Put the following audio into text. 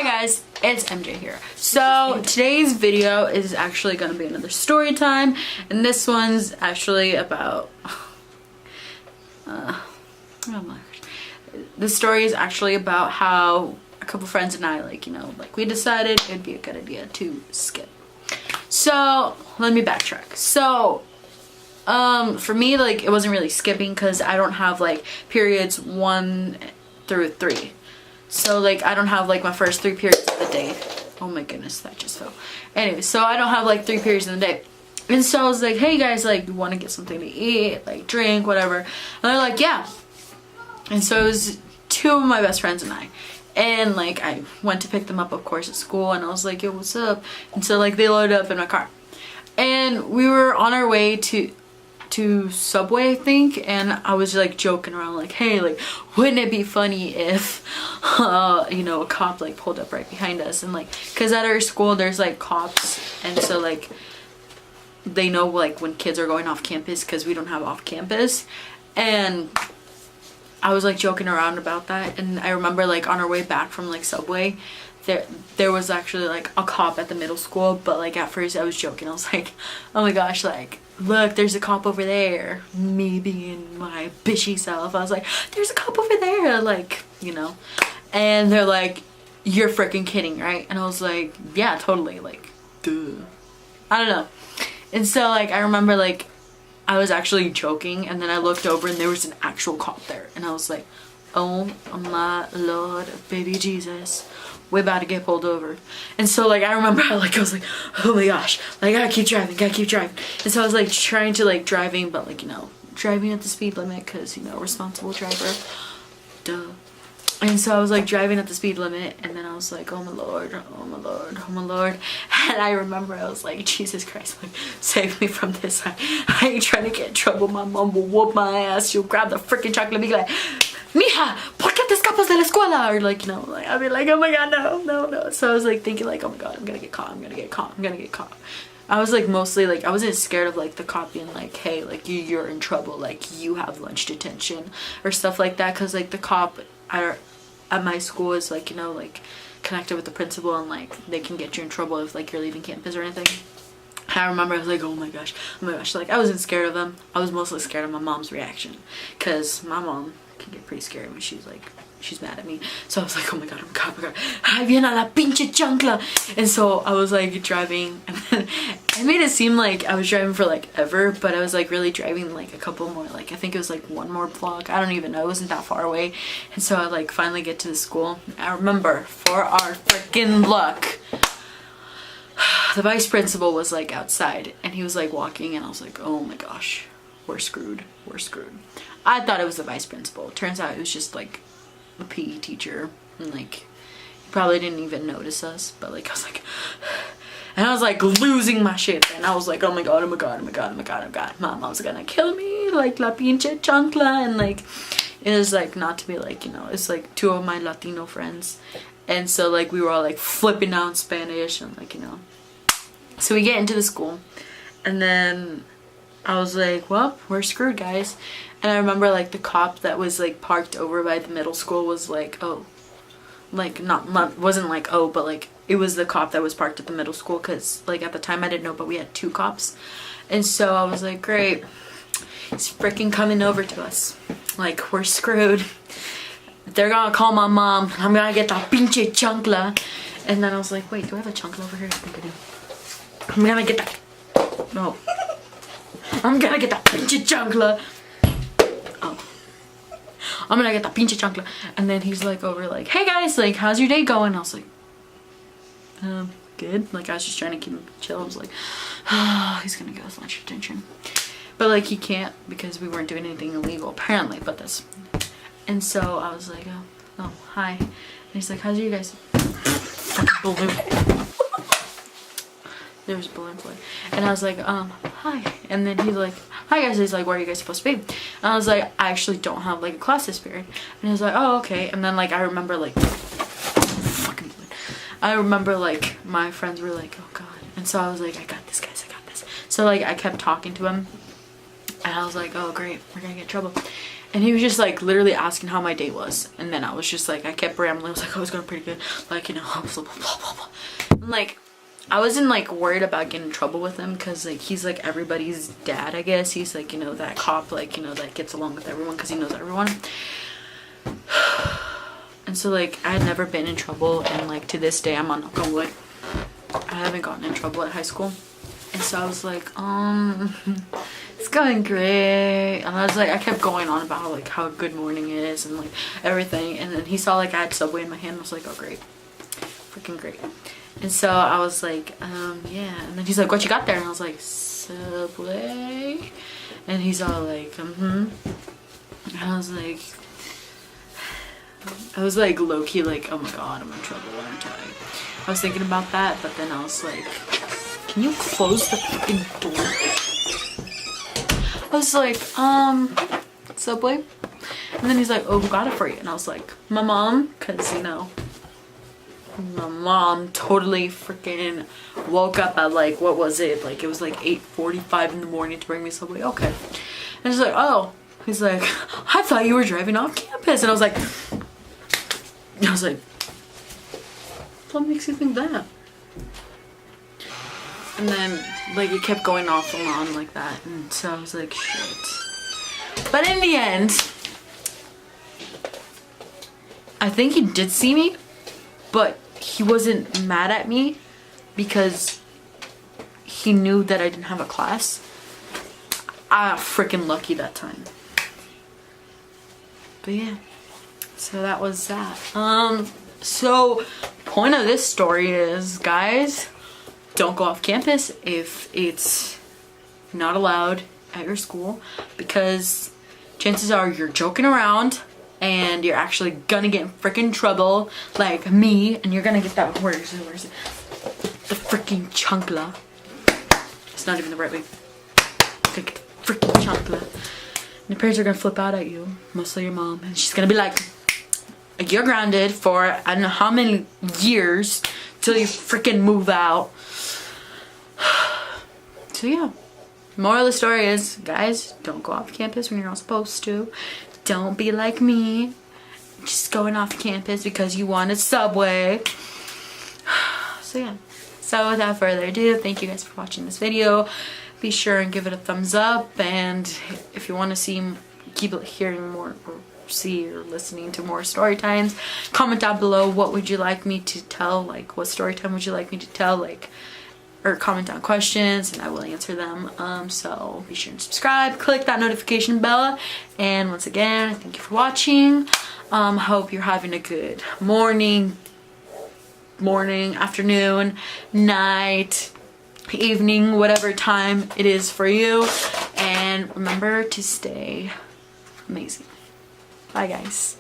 guys, it's MJ here. So today's video is actually going to be another story time, and this one's actually about oh my gosh. This story is actually about how a couple friends and I we decided it'd be a good idea to skip. So let me backtrack. So for me, it wasn't really skipping because I don't have periods 1 through 3. So I don't have my first 3 periods of the day. Oh my goodness, that just fell. Anyway, so I don't have 3 periods in the day. And so I was like, hey guys, you want to get something to eat, drink, whatever. And they're like, yeah. And so it was 2 of my best friends and I. And I went to pick them up, of course, at school, and I was like, yo, what's up? And so they loaded up in my car. And we were on our way to Subway, I think, and I was joking around hey, wouldn't it be funny if a cop pulled up right behind us, and because at our school there's cops, and so they know when kids are going off campus because we don't have off campus. And I was joking around about that, and I remember on our way back from Subway, there was actually a cop at the middle school, but at first I was joking. I was like, oh my gosh, look, there's a cop over there. Me being my bitchy self, I was like, there's a cop over there, and they're like, you're freaking kidding, right? And I was like, yeah, totally, duh. I don't know. And so I remember I was actually joking, and then I looked over and there was an actual cop there, and I was like, oh my Lord, baby Jesus, we're about to get pulled over. And so I remember I was like, oh my gosh, I gotta keep driving. And so I was trying to driving, but driving at the speed limit, because responsible driver, duh. And so I was driving at the speed limit, and then I was like, oh my Lord, oh my Lord, oh my Lord. And I remember I was like, Jesus Christ, save me from this. I ain't trying to get in trouble. My mom will whoop my ass. She'll grab the freaking chocolate and be like, mija, ¿por qué te escapas de la escuela? Or I'll be like, oh my God, no. So I was thinking oh my God, I'm gonna get caught. I was mostly I wasn't scared of the cop being hey, you're in trouble, you have lunch detention or stuff like that, because the cop at my school is connected with the principal, and they can get you in trouble if you're leaving campus or anything. I remember I was like, oh my gosh, I wasn't scared of them. I was mostly scared of my mom's reaction, because my mom can get pretty scary when she's mad at me. So I was like, oh my God, ay, viene la pinche chancla. And so I was driving, and then I made it seem like I was driving for ever, but I was really driving a couple more, I think it was 1 more block. I don't even know, it wasn't that far away. And so I finally get to the school. I remember, for our freaking luck, the vice principal was outside, and he was walking, and I was like, oh my gosh, we're screwed. I thought it was the vice principal. Turns out it was just a PE teacher, and he probably didn't even notice us, but I was and I was losing my shit, and I was like, oh my God, my mom's gonna kill me, la pinche chancla. And it was not to be it's 2 of my Latino friends, and so we were all flipping out in Spanish, and so we get into the school, and then I was like, well, we're screwed, guys. And I remember the cop that was parked over by the middle school was oh, wasn't oh, but it was the cop that was parked at the middle school, because at the time I didn't know, but we had 2 cops. And so I was like, great, he's freaking coming over to us, we're screwed. They're gonna call my mom, I'm gonna get the pinche chancla. And then I was like, wait, do I have a chancla over here? I think I do. I'm gonna get that. No. I'm gonna get that pinche chancla. Oh. I'm gonna get that pinche chancla. And then he's over hey guys, how's your day going? I was like, good. I was just trying to keep him chill. I was like, oh, he's gonna give us lunch detention. But he can't, because we weren't doing anything illegal, apparently, but this. And so I was like, oh, hi. And he's like, how's you guys? Fucking balloon. There was a balloon play. And I was like, hi. And then he's like, hi guys. He's like, where are you guys supposed to be? And I was like, I actually don't have a class this period. And he was like, oh, okay. And then I remember fucking balloon. I remember my friends were like, oh God. And so I was like, I got this, guys, I got this. So I kept talking to him, and I was like, oh great, we're gonna get in trouble. And he was just like literally asking how my day was. And then I was just like, I kept rambling. I was like, oh, it's going pretty good. Like, you know, blah, blah, blah, blah, blah. And like, I wasn't like worried about getting in trouble with him because like he's like everybody's dad, I guess. He's like, you know, that cop, like, you know, that gets along with everyone because he knows everyone. And so like I had never been in trouble, and like to this day I'm on knock on wood, I haven't gotten in trouble at high school. And so I was like, it's going great. And I was like, I kept going on about like how good morning is and like everything. And then he saw like I had Subway in my hand. I was like, oh great, freaking great. And so I was like, yeah. And then he's like, what you got there? And I was like, Subway. And he's all like, And I was like low-key like, oh my god, I'm in trouble, aren't I? I was thinking about that, but then I was like, can you close the freaking door? I was like, Subway. And then he's like, oh, who got it for you? And I was like, my mom, because, you know, my mom totally freaking woke up at like, what was it? Like, it was like 8:45 in the morning to bring me Subway. Okay. And he's like, oh. He's like, I thought you were driving off campus. And I was like, what makes you think that? And then, like, it kept going off and on like that. And so I was like, shit. But in the end, I think he did see me, but he wasn't mad at me because he knew that I didn't have a class. I got freaking lucky that time. But yeah, so that was that. So point of this story is, guys, don't go off campus if it's not allowed at your school, because chances are you're joking around and you're actually gonna get in freaking trouble like me, and you're gonna get that, where is it? The freaking chancla. It's not even the right way. You're gonna get the freaking chancla. And your parents are gonna flip out at you, mostly your mom, and she's gonna be like, you're grounded for I don't know how many years till you freaking move out. So yeah, moral of the story is, guys, don't go off campus when you're not supposed to. Don't be like me, just going off campus because you want a Subway. So yeah, so without further ado, thank you guys for watching this video. Be sure and give it a thumbs up, and if you want to see, keep hearing more, or see or listening to more story times, comment down below what would you like me to tell, like what story time would you like me to tell, like, or comment down questions and I will answer them. So be sure and subscribe, click that notification bell, and once again, thank you for watching. Hope you're having a good morning, afternoon, night, evening, whatever time it is for you, and remember to stay amazing. Bye guys.